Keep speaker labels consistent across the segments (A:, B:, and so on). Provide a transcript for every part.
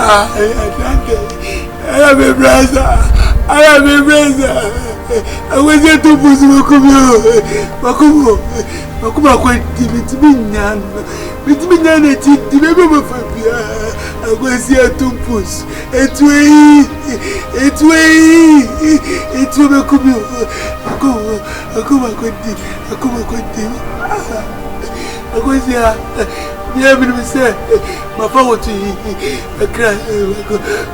A: I am a brother. I was here to push Makumo. I was here to push. Yeah, but we say, my father to a cry,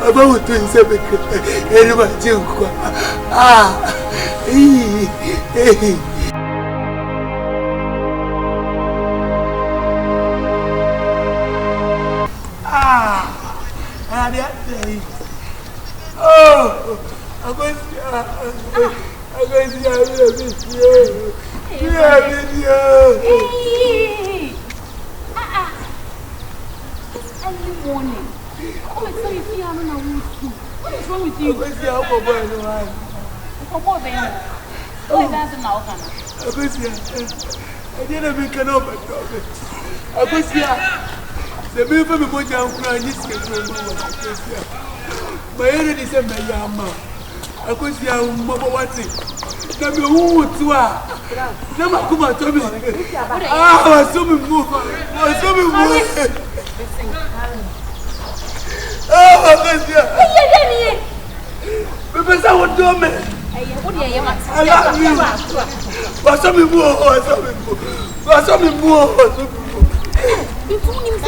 A: my father to himself, and my junk. Oh, I'm going
B: Early morning. Oh, it's so you see, I'm not with. What is wrong with you?
A: I'm going
B: Oh, that's an outcome.
A: I didn't make an open topic. I was here. The people who go down crying this year. My enemy is a man. I was here, Mama Watson. Now, who to her? Never come out to me. I was so moved. I was so moved. Oh, I was here. Because I would do me. I love you. What's up with more? What's up with more?
B: You told him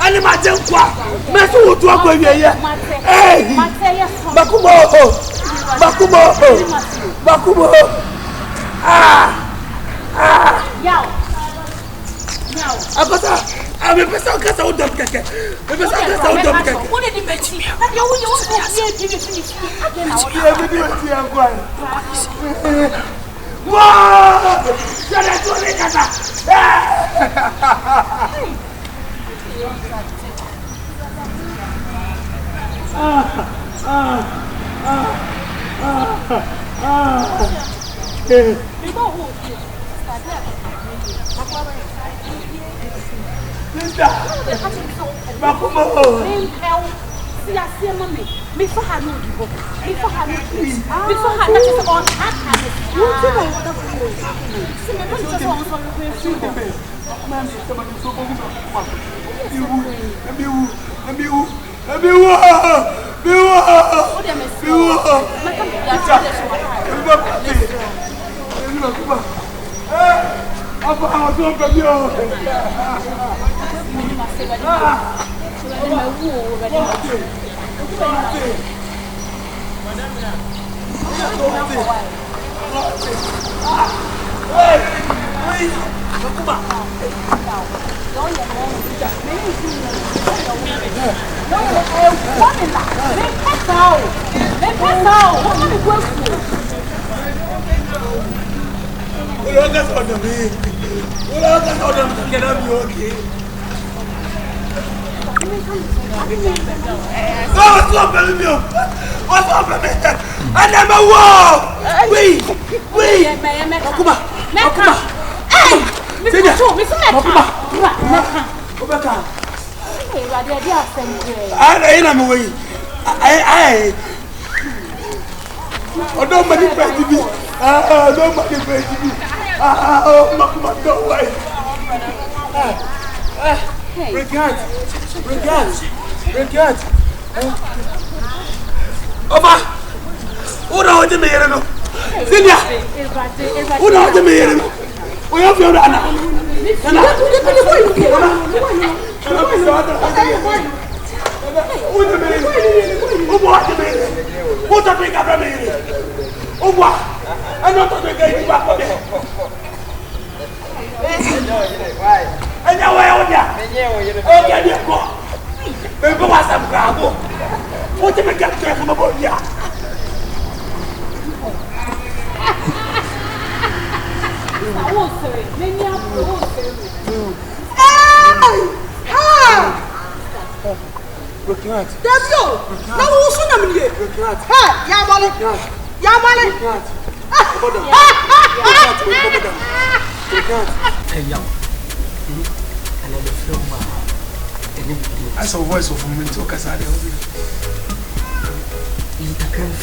A: Ani majenkwa meso wotu agwa ye eh Makumo
B: Yao
A: Akosa ame pesa kasa udom keke me pesa kasa udom keke
B: wo de mechi na de wo go be finish again na wo
A: ti agwa wow jale to le kasa Oma, who know the mayor? Senior, who know the mayor? We have your Anna. What a big up me. Oh, what? I'm not going to get you back on there. And now I own ya. Oh, get your car. Remember what's up, Bravo? What did I get from about ya? That's a voice of a mental Casada.
C: Is it a kind of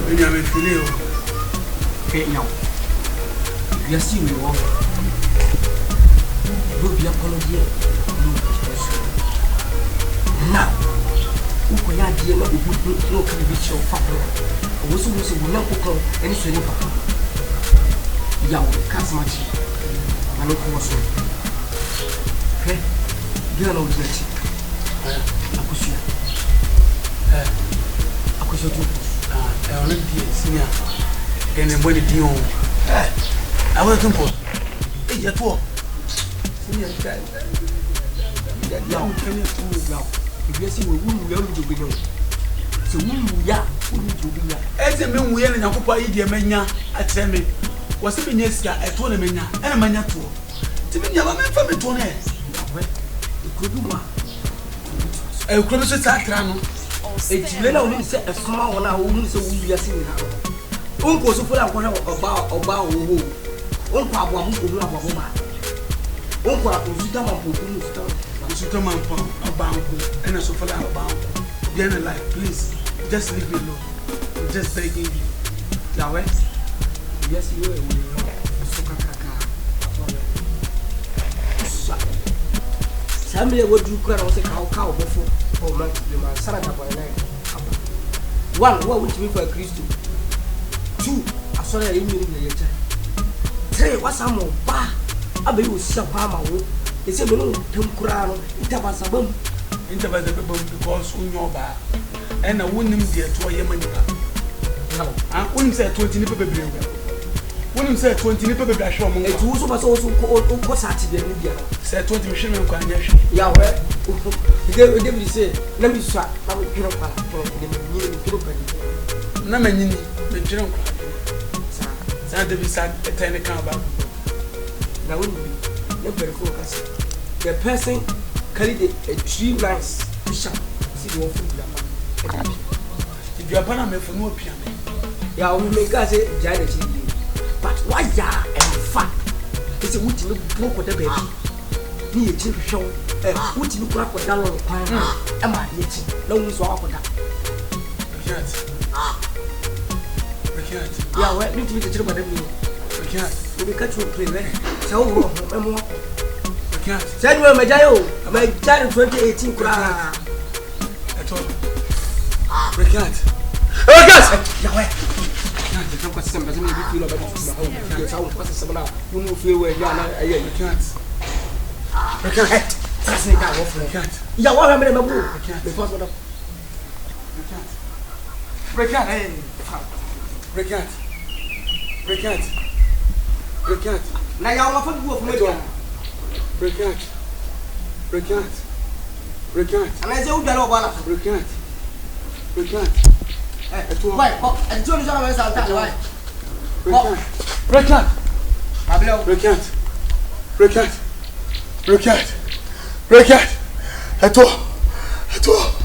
A: when you have a feeling?
C: Okay, now. You are seeing me walk. You will be apology. Now, who can I deal with? No, can be your father. Also, we will not cook any swimming papa. Yow, cast much. I don't know what's wrong. Okay, you are not with it. Akosuagynel. TUNPUS. I already senior. And then when it you I will TUNPUS. Hey, you're poor. Senior guy. Now, can you do now? If you see, we won't be able to be known. So, we are moving. As a man, we are in a couple of years, at me. Was it yes, I told him, and a man too. To me, you have a man from the tone. It could do more. I could start Rano. It's only set a small one. I won't say we are seeing her. Uncle, so full of one about who. Uncle, about and a sofa about the end of life. Please, just leave me alone. I'm just begging you. Yahweh? Yes, you will. Somebody would do quite a cow before. Oh, my son, one, what would you mean for a Christian? Two, I saw a union in the three, what's some more? Bah, I be with Shapama. They say, no, Tumkurano, it was a bomb. Interval the bomb because we know about. And I wouldn't dear to a Yemen. No, I wouldn't say 20 nipple baby. Wouldn't say 20 nipple baby. It was also called Saturday. Said 20 machine of carnation. Yahweh, David said, let me swap. I will get up for the Namani, the general. Santa beside a tiny car. Now, never focus. The person carried a 3 lines to shop. See one food. If you are Panama for no piano, yeah, we make us a giant. But why, yeah, and fact, it's a witch look broke with the baby. Me a chip show, which you crack with down on the pine. Am I yet? No one's walk with that. We can't. Yeah, what need to be the children? We can't. We catch you play, eh? So, we can't. Said you my child 2018 cry. I told you. We can't. Oh, yes! Yahweh! Don't got some doesn't make you feel about your sound. What's the seminar? You move feel where you are. You can't. We can't. That's a guy off. We can't. Yeah, what happened in my book? We can't. Because what? We can't. We can't. We can't. We can't. We can't. Now you're off and go from it. We can't. We can't. We can't. And I say, we can't. We can't. Why? And Johnny John is out that way. We can't. We can't. We can't. We can't. We can't. At all. At all.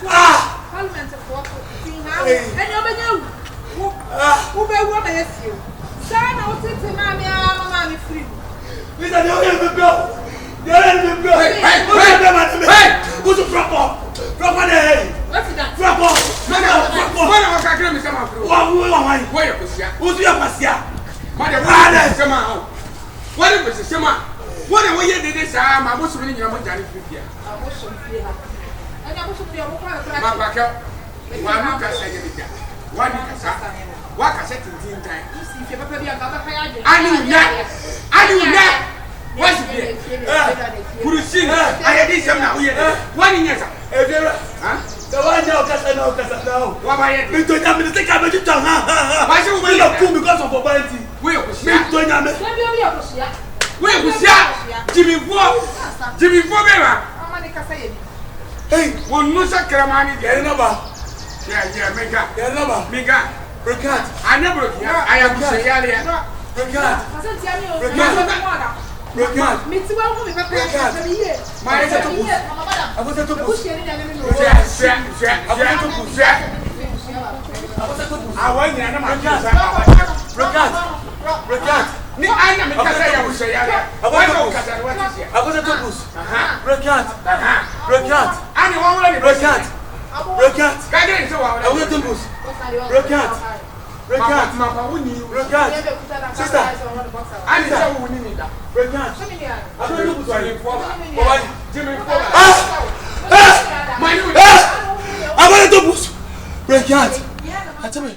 C: Ah!
B: Parliament for now. And you who be woman as you. Sana utiti mami mama ni free.
A: Lisa, you hear me go. You hear me go. Hey, who's the proper? Proper day.
B: What's that?
A: Proper.
D: No. When I can me some afro. Why you push ya?
A: Who's your passia?
D: Madam, what is the sema? What are we did this? I'm almost winning your money.
B: I wish you free. And I wish you free.
D: Papa, one look at Sagan. One look at what I said in time. I knew that. What's it? Who is singing? I had this now. 1 year.
A: The one now,
D: What I had
A: to tell me to take a bit of time. Why should we not come because of poverty?
D: Where was that? Where was that? Jimmy Bobera.
B: Hey,
D: one no sacramani. Yeah, Mega.
A: Record.
D: I never hear. I am saying,
A: Record.
B: me too.
A: I want to